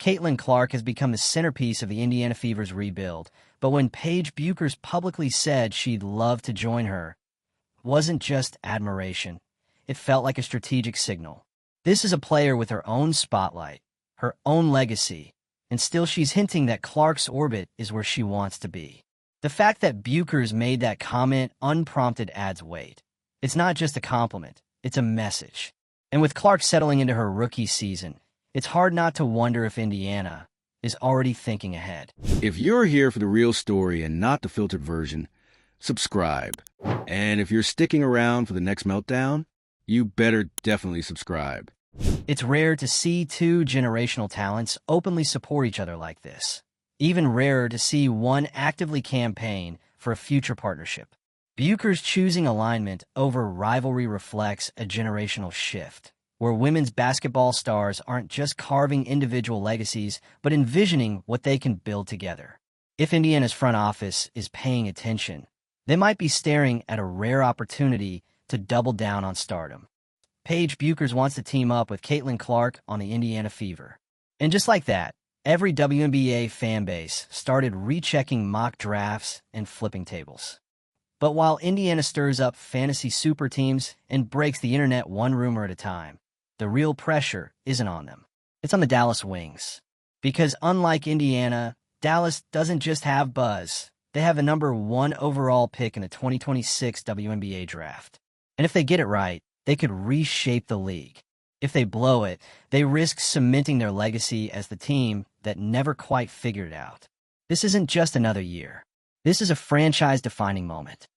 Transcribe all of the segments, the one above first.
Caitlin Clark has become the centerpiece of the Indiana Fever's rebuild, but when Paige Bueckers publicly said she'd love to join her, it wasn't just admiration. It felt like a strategic signal. This is a player with her own spotlight, her own legacy, and still she's hinting that Clark's orbit is where she wants to be. The fact that Bueckers made that comment unprompted adds weight. It's not just a compliment, it's a message. And with Clark settling into her rookie season, it's hard not to wonder if Indiana is already thinking ahead. If you're here for the real story and not the filtered version, subscribe. And if you're sticking around for the next meltdown, you better definitely subscribe. It's rare to see two generational talents openly support each other like this. Even rarer to see one actively campaign for a future partnership. Bueckers' choosing alignment over rivalry reflects a generational shift, where women's basketball stars aren't just carving individual legacies, but envisioning what they can build together. If Indiana's front office is paying attention, they might be staring at a rare opportunity to double down on stardom. Paige Bueckers wants to team up with Caitlin Clark on the Indiana Fever. And just like that, every WNBA fanbase started rechecking mock drafts and flipping tables. But while Indiana stirs up fantasy super teams and breaks the internet one rumor at a time, the real pressure isn't on them. It's on the Dallas Wings. Because unlike Indiana, Dallas doesn't just have buzz. They have the #1 overall pick in the 2026 WNBA draft. And if they get it right, they could reshape the league. If they blow it, they risk cementing their legacy as the team that never quite figured it out. This isn't just another year. This is a franchise-defining moment.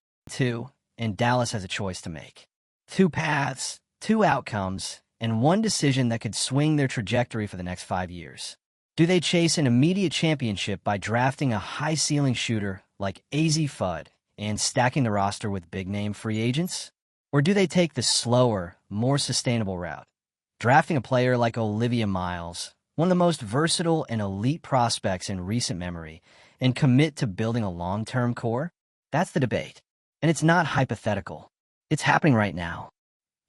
And Dallas has a choice to make. 2 paths, 2 outcomes, and 1 decision that could swing their trajectory for the next 5 years. Do they chase an immediate championship by drafting a high-ceiling shooter like AZ Fudd and stacking the roster with big-name free agents? Or do they take the slower, more sustainable route, drafting a player like Olivia Miles, one of the most versatile and elite prospects in recent memory, and commit to building a long-term core? That's the debate. And it's not hypothetical. It's happening right now.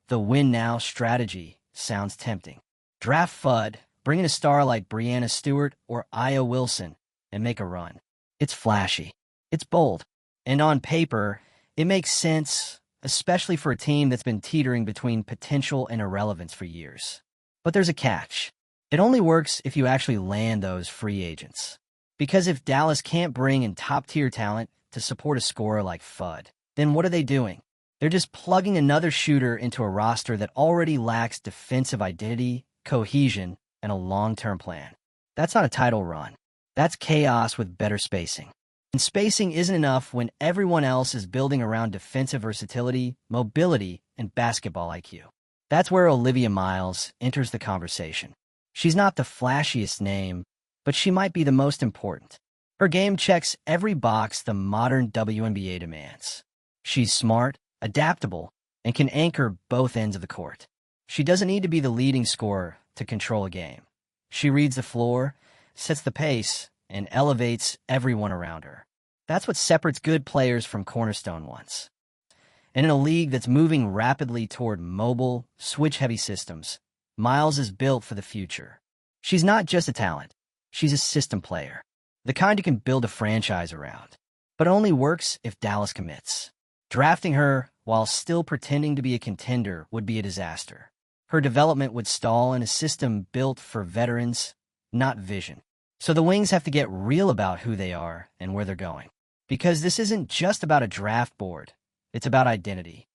The win-now strategy sounds tempting. Draft Fudd, bring in a star like Breanna Stewart or Aya Wilson, and make a run. It's flashy. It's bold. And on paper, it makes sense, especially for a team that's been teetering between potential and irrelevance for years. But there's a catch. It only works if you actually land those free agents. Because if Dallas can't bring in top-tier talent to support a scorer like Fudd, then what are they doing? They're just plugging another shooter into a roster that already lacks defensive identity, cohesion, and a long-term plan. That's not a title run. That's chaos with better spacing. And spacing isn't enough when everyone else is building around defensive versatility, mobility, and basketball IQ. That's where Olivia Miles enters the conversation. She's not the flashiest name, but she might be the most important. Her game checks every box the modern WNBA demands. She's smart, adaptable, and can anchor both ends of the court. She doesn't need to be the leading scorer to control a game. She reads the floor, sets the pace, and elevates everyone around her. That's what separates good players from cornerstone ones. And in a league that's moving rapidly toward mobile, switch-heavy systems, Miles is built for the future. She's not just a talent. She's a system player, the kind you can build a franchise around. But it only works if Dallas commits. Drafting her while still pretending to be a contender would be a disaster. Her development would stall in a system built for veterans, not vision. So the Wings have to get real about who they are and where they're going. Because this isn't just about a draft board. It's about identity.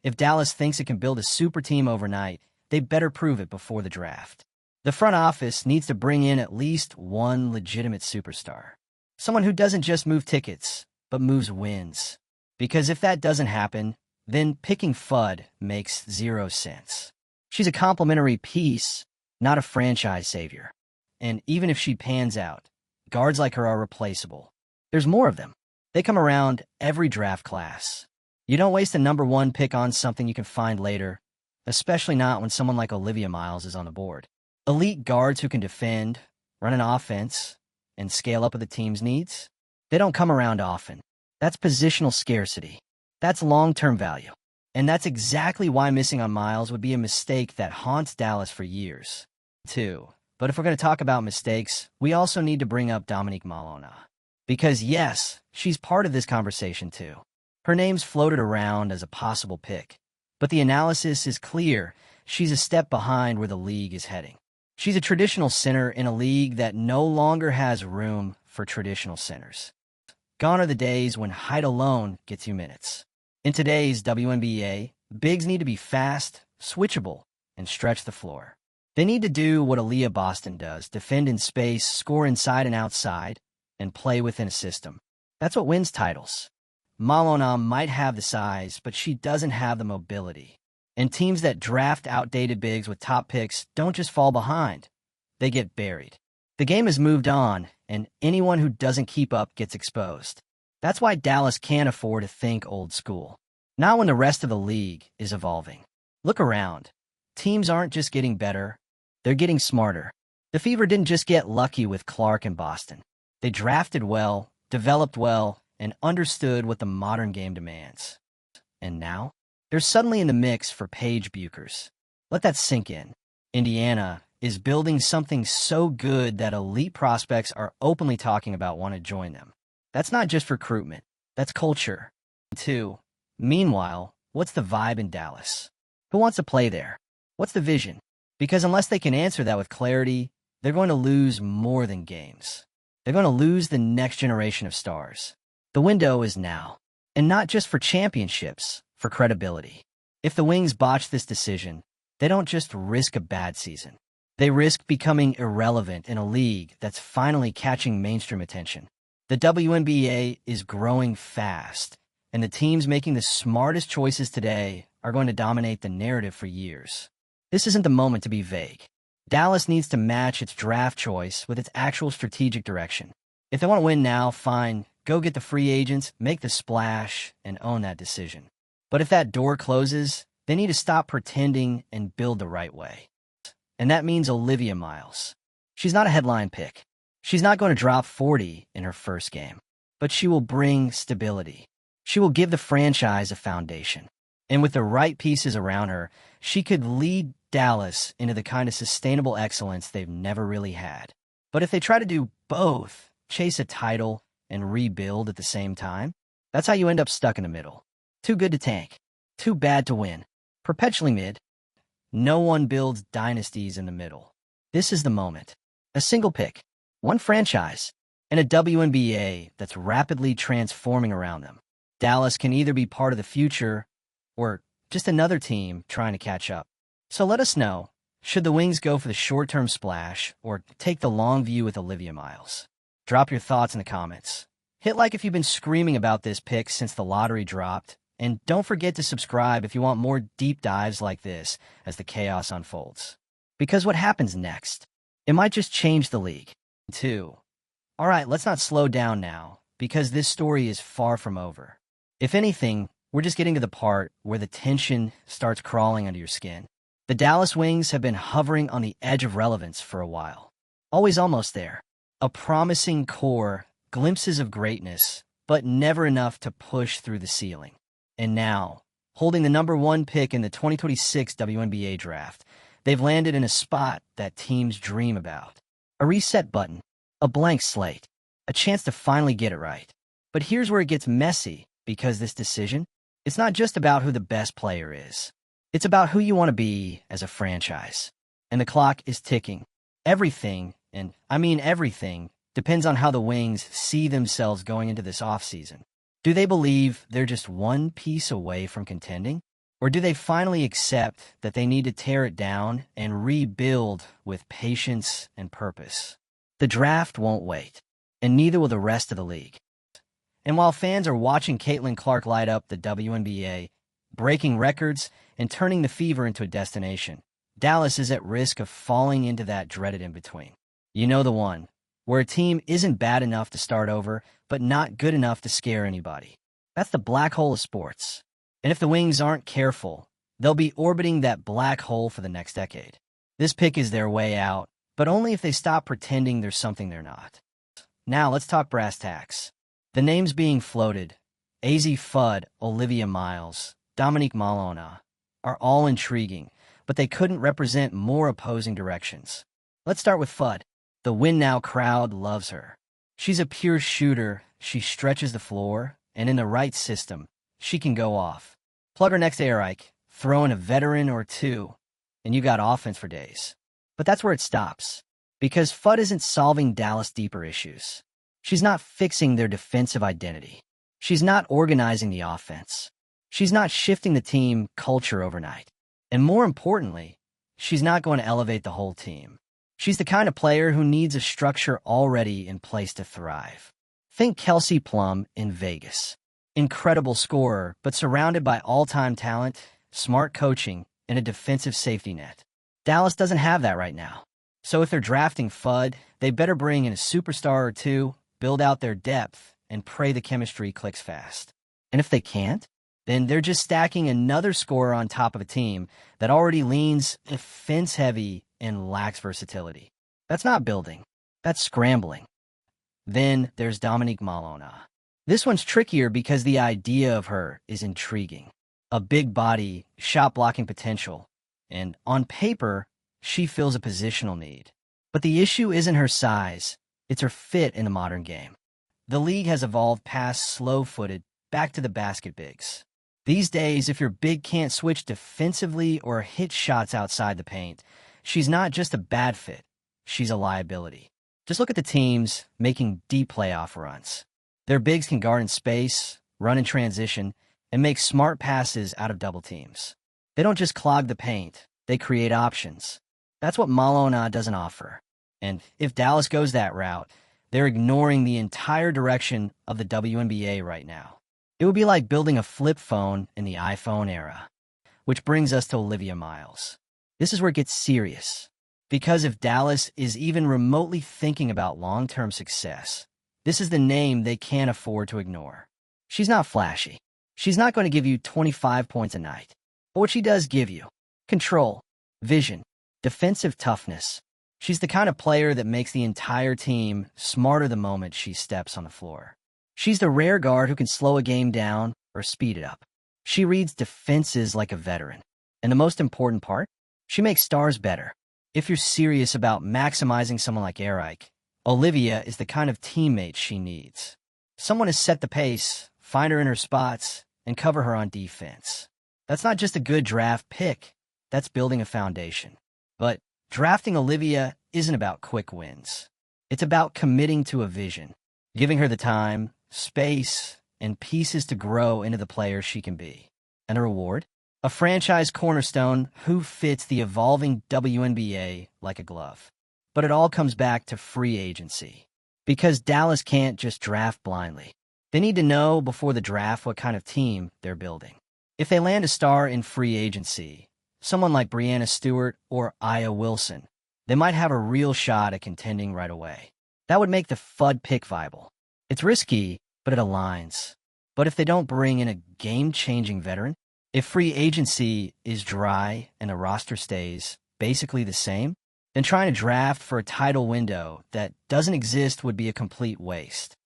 If Dallas thinks it can build a super team overnight, they better prove it before the draft. The front office needs to bring in at least one legitimate superstar. Someone who doesn't just move tickets, but moves wins. Because if that doesn't happen, then picking Fudd makes 0 sense. She's a complementary piece, not a franchise savior. And even if she pans out, guards like her are replaceable. There's more of them. They come around every draft class. You don't waste a #1 pick on something you can find later, especially not when someone like Olivia Miles is on the board. Elite guards who can defend, run an offense, and scale up with the team's needs, they don't come around often. That's positional scarcity. That's long-term value. And that's exactly why missing on Miles would be a mistake that haunts Dallas for years. But if we're going to talk about mistakes, we also need to bring up Dominique Malona. Because yes, she's part of this conversation too. Her name's floated around as a possible pick. But the analysis is clear. She's a step behind where the league is heading. She's a traditional center in a league that no longer has room for traditional centers. Gone are the days when height alone gets you minutes. In today's WNBA, bigs need to be fast, switchable, and stretch the floor. They need to do what Aaliyah Boston does, defend in space, score inside and outside, and play within a system. That's what wins titles. Malona might have the size, but she doesn't have the mobility. And teams that draft outdated bigs with top picks don't just fall behind. They get buried. The game has moved on, and anyone who doesn't keep up gets exposed. That's why Dallas can't afford to think old school. Not when the rest of the league is evolving. Look around. Teams aren't just getting better, they're getting smarter. The Fever didn't just get lucky with Clark and Boston. They drafted well, developed well, and understood what the modern game demands. And now, they're suddenly in the mix for Paige Bueckers. Let that sink in. Indiana is building something so good that elite prospects are openly talking about wanting to join them. That's not just recruitment, that's culture. 2. Meanwhile, what's the vibe in Dallas? Who wants to play there? What's the vision? Because unless they can answer that with clarity, they're going to lose more than games. They're going to lose the next generation of stars. The window is now. And not just for championships, for credibility. If the Wings botch this decision, they don't just risk a bad season. They risk becoming irrelevant in a league that's finally catching mainstream attention. The WNBA is growing fast, and the teams making the smartest choices today are going to dominate the narrative for years. This isn't the moment to be vague. Dallas needs to match its draft choice with its actual strategic direction. If they want to win now, fine, go get the free agents, make the splash, and own that decision. But if that door closes, they need to stop pretending and build the right way. And that means Olivia Miles. She's not a headline pick. She's not going to drop 40 in her first game. But she will bring stability. She will give the franchise a foundation. And with the right pieces around her, she could lead Dallas into the kind of sustainable excellence they've never really had. But if they try to do both, chase a title and rebuild at the same time, that's how you end up stuck in the middle. Too good to tank. Too bad to win. Perpetually mid. No one builds dynasties in the middle. This is the moment. A single pick, one franchise, and a WNBA that's rapidly transforming around them. Dallas can either be part of the future or just another team trying to catch up. So let us know, should the Wings go for the short-term splash or take the long view with Olivia Miles? Drop your thoughts in the comments. Hit like if you've been screaming about this pick since the lottery dropped. And don't forget to subscribe if you want more deep dives like this as the chaos unfolds. Because what happens next? It might just change the league. 2. All right, let's not slow down now, because this story is far from over. If anything, we're just getting to the part where the tension starts crawling under your skin. The Dallas Wings have been hovering on the edge of relevance for a while. Always almost there. A promising core, glimpses of greatness, but never enough to push through the ceiling. And now, holding the number 1 pick in the 2026 WNBA draft, they've landed in a spot that teams dream about. A reset button, a blank slate, a chance to finally get it right. But here's where it gets messy, because this decision, it's not just about who the best player is. It's about who you want to be as a franchise. And the clock is ticking. Everything, and I mean everything, depends on how the Wings see themselves going into this offseason. Do they believe they're just one piece away from contending? Or do they finally accept that they need to tear it down and rebuild with patience and purpose? The draft won't wait, and neither will the rest of the league. And while fans are watching Caitlin Clark light up the WNBA, breaking records and turning the Fever into a destination, Dallas is at risk of falling into that dreaded in-between. You know the one, where a team isn't bad enough to start over, but not good enough to scare anybody. That's the black hole of sports. And if the Wings aren't careful, they'll be orbiting that black hole for the next decade. This pick is their way out, but only if they stop pretending there's something they're not. Now let's talk brass tacks. The names being floated, AZ Fudd, Olivia Miles, Dominique Malona, are all intriguing, but they couldn't represent more opposing directions. Let's start with Fudd. The Win Now crowd loves her. She's a pure shooter, she stretches the floor, and in the right system, she can go off. Plug her next to Eric, throw in a veteran or two, and you got offense for days. But that's where it stops, because Fudd isn't solving Dallas' deeper issues. She's not fixing their defensive identity. She's not organizing the offense. She's not shifting the team culture overnight. And more importantly, she's not going to elevate the whole team. She's the kind of player who needs a structure already in place to thrive. Think Kelsey Plum in Vegas. Incredible scorer, but surrounded by all-time talent, smart coaching, and a defensive safety net. Dallas doesn't have that right now. So if they're drafting Fudd, they better bring in a superstar or two, build out their depth, and pray the chemistry clicks fast. And if they can't, then they're just stacking another scorer on top of a team that already leans offense-heavy and lacks versatility. That's not building. That's scrambling. Then there's Dominique Malona. This one's trickier because the idea of her is intriguing. A big body, shot-blocking potential, and on paper, she fills a positional need. But the issue isn't her size, it's her fit in the modern game. The league has evolved past slow-footed, back-to-the-basket bigs. These days, if your big can't switch defensively or hit shots outside the paint, she's not just a bad fit, she's a liability. Just look at the teams making deep playoff runs. Their bigs can guard in space, run in transition, and make smart passes out of double teams. They don't just clog the paint, they create options. That's what Malona doesn't offer. And if Dallas goes that route, they're ignoring the entire direction of the WNBA right now. It would be like building a flip phone in the iPhone era. Which brings us to Olivia Miles. This is where it gets serious. Because if Dallas is even remotely thinking about long-term success, this is the name they can't afford to ignore. She's not flashy. She's not going to give you 25 points a night. But what she does give you: control, vision, defensive toughness. She's the kind of player that makes the entire team smarter the moment she steps on the floor. She's the rare guard who can slow a game down or speed it up. She reads defenses like a veteran. And the most important part? She makes stars better. If you're serious about maximizing someone like Eric, Olivia is the kind of teammate she needs. Someone to set the pace, find her in her spots, and cover her on defense. That's not just a good draft pick. That's building a foundation. But drafting Olivia isn't about quick wins. It's about committing to a vision, giving her the time, space, and pieces to grow into the player she can be. And a reward? A franchise cornerstone who fits the evolving WNBA like a glove. But it all comes back to free agency. Because Dallas can't just draft blindly. They need to know before the draft what kind of team they're building. If they land a star in free agency, someone like Breanna Stewart or Aya Wilson, they might have a real shot at contending right away. That would make the Fudd pick viable. It's risky, but it aligns. But if they don't bring in a game-changing veteran, if free agency is dry and the roster stays basically the same, then trying to draft for a title window that doesn't exist would be a complete waste.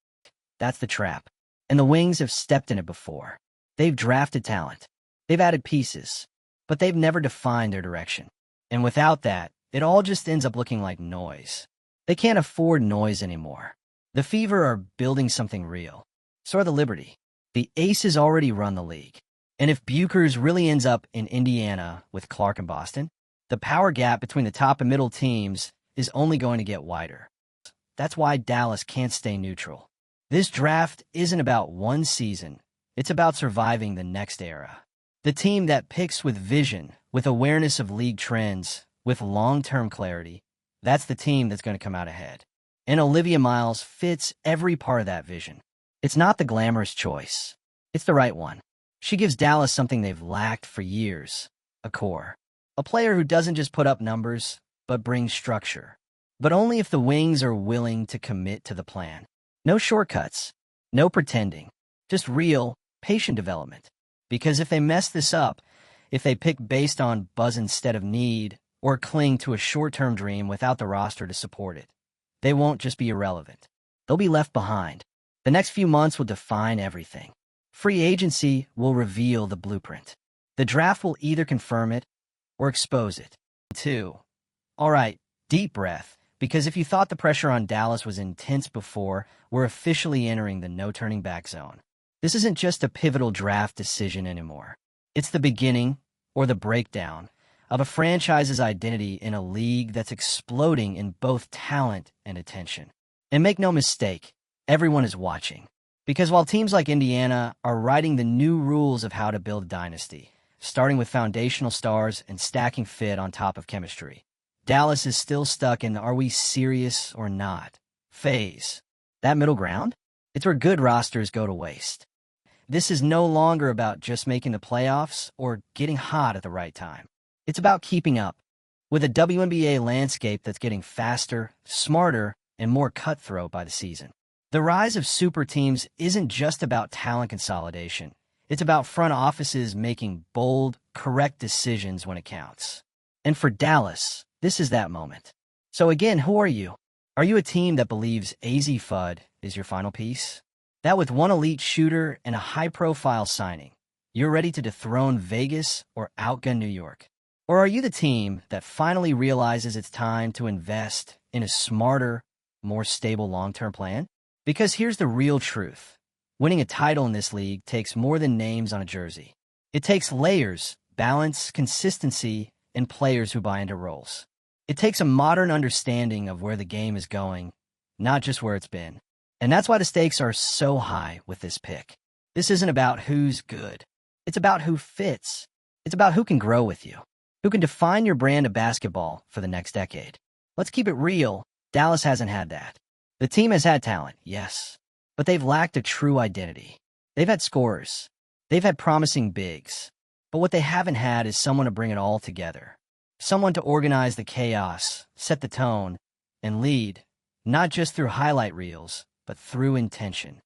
That's the trap. And the Wings have stepped in it before. They've drafted talent. They've added pieces. But they've never defined their direction. And without that, it all just ends up looking like noise. They can't afford noise anymore. The Fever are building something real. So are the Liberty. The Aces already run the league. And if Bueckers really ends up in Indiana with Clark and Boston, the power gap between the top and middle teams is only going to get wider. That's why Dallas can't stay neutral. This draft isn't about one season. It's about surviving the next era. The team that picks with vision, with awareness of league trends, with long-term clarity, that's the team that's going to come out ahead. And Olivia Miles fits every part of that vision. It's not the glamorous choice. It's the right one. She gives Dallas something they've lacked for years: a core. A player who doesn't just put up numbers, but brings structure. But only if the Wings are willing to commit to the plan. No shortcuts. No pretending. Just real, patient development. Because if they mess this up, if they pick based on buzz instead of need, or cling to a short-term dream without the roster to support it, they won't just be irrelevant. They'll be left behind. The next few months will define everything. Free agency will reveal the blueprint. The draft will either confirm it or expose it. 2. All right, Deep breath, because if you thought the pressure on Dallas was intense before, we're officially entering the no-turning-back zone. This isn't just a pivotal draft decision anymore. It's the beginning, or the breakdown, of a franchise's identity in a league that's exploding in both talent and attention. And make no mistake, everyone is watching. Because while teams like Indiana are writing the new rules of how to build a dynasty, starting with foundational stars and stacking fit on top of chemistry, Dallas is still stuck in the "are we serious or not" phase. That middle ground? It's where good rosters go to waste. This is no longer about just making the playoffs or getting hot at the right time. It's about keeping up with a WNBA landscape that's getting faster, smarter, and more cutthroat by the season. The rise of super teams isn't just about talent consolidation. It's about front offices making bold, correct decisions when it counts. And for Dallas, this is that moment. So again, who are you? Are you a team that believes AZ Fudd is your final piece? That with one elite shooter and a high-profile signing, you're ready to dethrone Vegas or outgun New York? Or are you the team that finally realizes it's time to invest in a smarter, more stable long-term plan? Because here's the real truth. Winning a title in this league takes more than names on a jersey. It takes layers, balance, consistency, and players who buy into roles. It takes a modern understanding of where the game is going, not just where it's been. And that's why the stakes are so high with this pick. This isn't about who's good. It's about who fits. It's about who can grow with you, who can define your brand of basketball for the next decade. Let's keep it real. Dallas hasn't had that. The team has had talent, yes, but they've lacked a true identity. They've had scorers. They've had promising bigs. But what they haven't had is someone to bring it all together. Someone to organize the chaos, set the tone, and lead, not just through highlight reels, but through intention.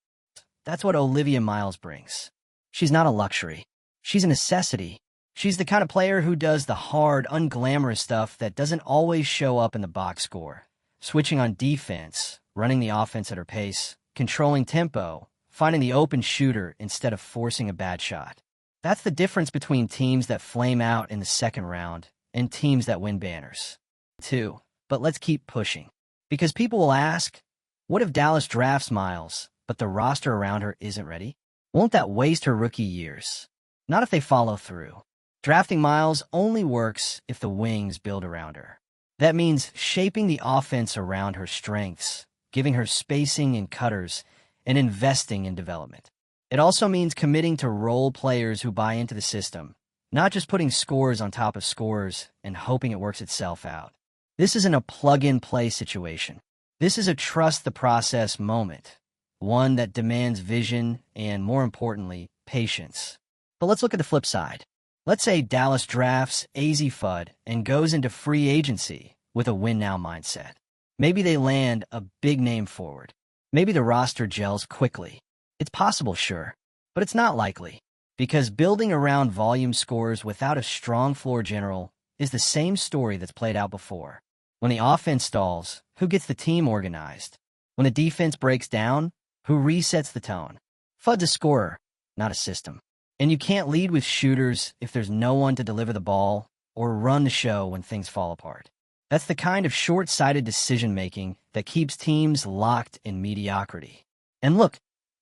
That's what Olivia Miles brings. She's not a luxury. She's a necessity. She's the kind of player who does the hard, unglamorous stuff that doesn't always show up in the box score. Switching on defense, running the offense at her pace, controlling tempo, finding the open shooter instead of forcing a bad shot. That's the difference between teams that flame out in the second round and teams that win banners. 2. But let's keep pushing. Because people will ask, what if Dallas drafts Miles, but the roster around her isn't ready? Won't that waste her rookie years? Not if they follow through. Drafting Miles only works if the wings build around her. That means shaping the offense around her strengths, giving her spacing and cutters, and investing in development. It also means committing to role players who buy into the system, not just putting scores on top of scores and hoping it works itself out. This isn't a plug-and-play situation. This is a trust-the-process moment, one that demands vision and, more importantly, patience. But let's look at the flip side. Let's say Dallas drafts AZ Fudd and goes into free agency with a win-now mindset. Maybe they land a big-name forward. Maybe the roster gels quickly. It's possible, sure, but it's not likely, because building around volume scores without a strong floor general is the same story that's played out before. When the offense stalls, who gets the team organized? When the defense breaks down, who resets the tone? Fudd's a scorer, not a system. And you can't lead with shooters if there's no one to deliver the ball or run the show when things fall apart. That's the kind of short-sighted decision-making that keeps teams locked in mediocrity. And look,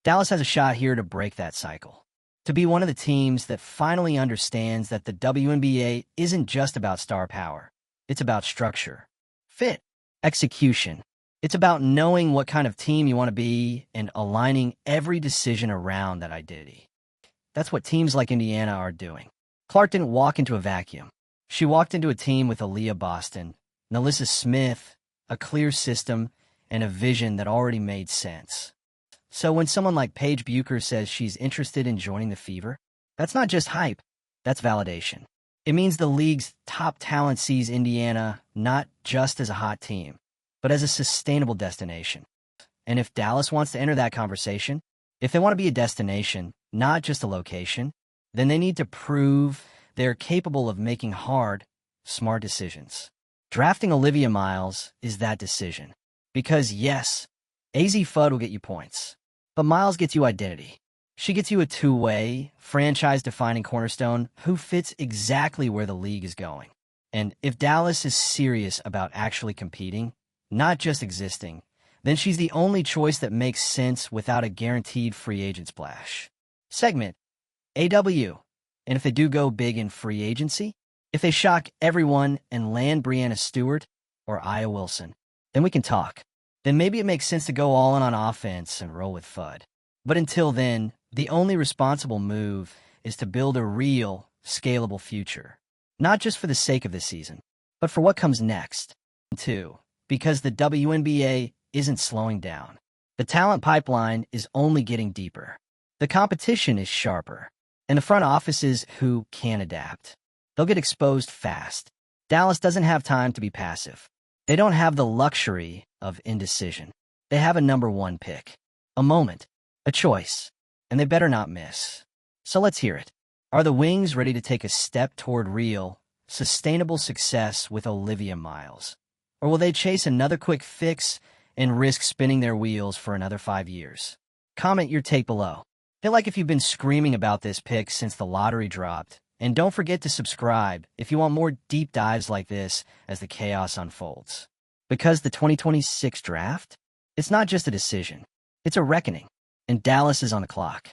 Dallas has a shot here to break that cycle, to be one of the teams that finally understands that the WNBA isn't just about star power. It's about structure, fit, execution. It's about knowing what kind of team you want to be and aligning every decision around that identity. That's what teams like Indiana are doing. Clark didn't walk into a vacuum. She walked into a team with Aaliyah Boston, Nalissa Smith, a clear system, and a vision that already made sense. So when someone like Paige Bueckers says she's interested in joining the Fever, that's not just hype, that's validation. It means the league's top talent sees Indiana not just as a hot team, but as a sustainable destination. And if Dallas wants to enter that conversation, if they want to be a destination, not just a location, then they need to prove they're capable of making hard, smart decisions. Drafting Olivia Miles is that decision. Because yes, AZ Fudd will get you points, but Miles gets you identity. She gets you a two-way, franchise-defining cornerstone who fits exactly where the league is going. And if Dallas is serious about actually competing, not just existing, then she's the only choice that makes sense without a guaranteed free agent splash. Segment AW. And if they do go big in free agency, if they shock everyone and land Brianna Stewart or Aya Wilson, then we can talk. Then maybe it makes sense to go all in on offense and roll with FUD. But until then, the only responsible move is to build a real, scalable future. Not just for the sake of this season, but for what comes next. Too, because the WNBA isn't slowing down. The talent pipeline is only getting deeper. The competition is sharper. And the front offices who can adapt. They'll get exposed fast. Dallas doesn't have time to be passive. They don't have the luxury of indecision. They have a number one pick. A moment. A choice. And they better not miss. So let's hear it. Are the Wings ready to take a step toward real, sustainable success with Olivia Miles? Or will they chase another quick fix and risk spinning their wheels for another 5 years? Comment your take below. Hit like if you've been screaming about this pick since the lottery dropped. And don't forget to subscribe if you want more deep dives like this as the chaos unfolds. Because the 2026 draft, it's not just a decision. It's a reckoning. And Dallas is on the clock.